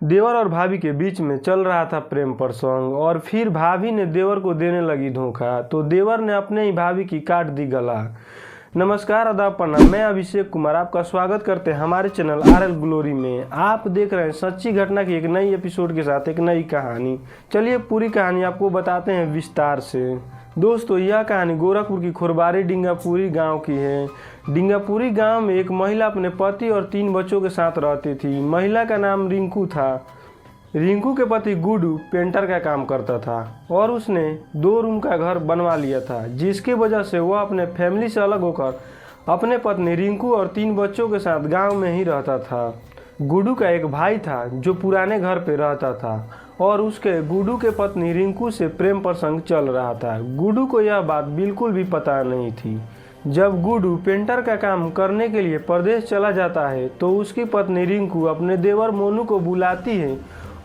देवर और भाभी के बीच में चल रहा था प्रेम प्रसंग और फिर भाभी ने देवर को देने लगी धोखा, तो देवर ने अपने ही भाभी की काट दी गला। नमस्कार, आदाब, प्रणाम। मैं अभिषेक कुमार आपका स्वागत करते हैं हमारे चैनल RL ग्लोरी में। आप देख रहे हैं सच्ची घटना की एक नई एपिसोड के साथ एक नई कहानी। चलिए पूरी कहानी आपको बताते हैं विस्तार से। दोस्तों, यह कहानी गोरखपुर की खुरबारी डिंगापुरी गांव की है। डिंगापुरी गांव में एक महिला अपने पति और 3 बच्चों के साथ रहती थी। महिला का नाम रिंकू था। रिंकू के पति गुड्डू पेंटर का काम करता था और उसने 2 रूम का घर बनवा लिया था, जिसकी वजह से वह अपने फैमिली से अलग होकर अपने पत्नी रिंकू और 3 बच्चों के साथ गांव में ही रहता था। गुड्डू का एक भाई था जो पुराने घर पे रहता था और उसके गुड्डू के पत्नी रिंकू से प्रेम प्रसंग चल रहा था। गुड्डू को यह बात बिल्कुल भी पता नहीं थी। जब गुड्डू पेंटर का काम करने के लिए प्रदेश चला जाता है तो उसकी पत्नी रिंकू अपने देवर मोनू को बुलाती है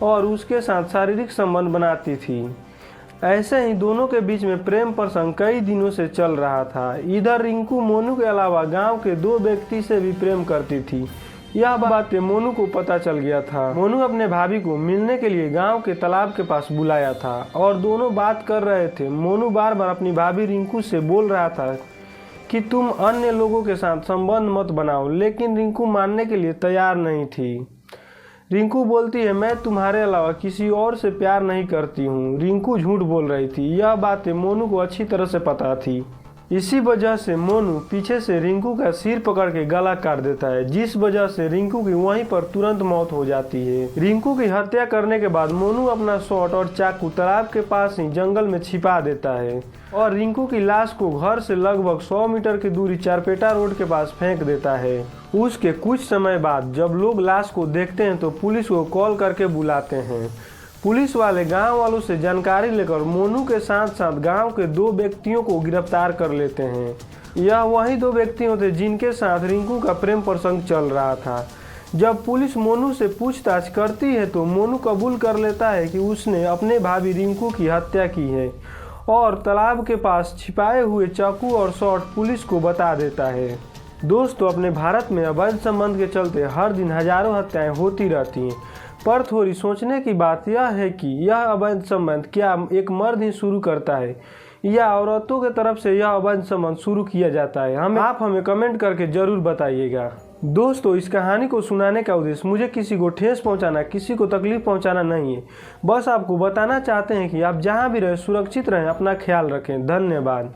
और उसके साथ शारीरिक संबंध बनाती थी। ऐसे ही दोनों के बीच में प्रेम प्रसंग कई दिनों से चल रहा था। इधर रिंकू मोनू के अलावा गांव के 2 व्यक्ति से भी प्रेम करती थी। यह बात मोनू को पता चल गया था। मोनू अपने भाभी को मिलने के लिए गांव के तालाब के पास बुलाया था और दोनों बात कर रहे थे। मोनू बार बार अपनी भाभी रिंकू से बोल रहा था कि तुम अन्य लोगों के साथ संबंध मत बनाओ, लेकिन रिंकू मानने के लिए तैयार नहीं थी। रिंकू बोलती है, मैं तुम्हारे अलावा किसी और से प्यार नहीं करती हूँ। रिंकू झूठ बोल रही थी। यह बातें मोनू को अच्छी तरह से पता थी। इसी वजह से मोनू पीछे से रिंकू का सिर पकड़ के गला काट देता है, जिस वजह से रिंकू की वहीं पर तुरंत मौत हो जाती है। रिंकू की हत्या करने के बाद मोनू अपना शॉट और चाकू तालाब के पास ही जंगल में छिपा देता है और रिंकू की लाश को घर से लगभग 100 मीटर की दूरी चारपेटा रोड के पास फेंक देता है। उसके कुछ समय बाद जब लोग लाश को देखते हैं तो पुलिस को कॉल करके बुलाते हैं। पुलिस वाले गांव वालों से जानकारी लेकर मोनू के साथ साथ गांव के 2 व्यक्तियों को गिरफ्तार कर लेते हैं। यह वही 2 व्यक्ति थे जिनके साथ रिंकू का प्रेम प्रसंग चल रहा था। जब पुलिस मोनू से पूछताछ करती है तो मोनू कबूल कर लेता है कि उसने अपने भाभी रिंकू की हत्या की है और तालाब के पास छिपाए हुए चाकू और शॉट पुलिस को बता देता है। दोस्तों, अपने भारत में अवैध संबंध के चलते हर दिन हजारों हत्याएं होती रहती हैं, पर थोड़ी सोचने की बात यह है कि यह अवैध संबंध क्या एक मर्द ही शुरू करता है या औरतों की तरफ से यह अवैध संबंध शुरू किया जाता है। आप हमें कमेंट करके जरूर बताइएगा। दोस्तों, इस कहानी को सुनाने का उद्देश्य मुझे किसी को ठेस पहुंचाना, किसी को तकलीफ पहुंचाना नहीं है। बस आपको बताना चाहते हैं कि आप जहां भी रहें सुरक्षित रहें, अपना ख्याल रखें। धन्यवाद।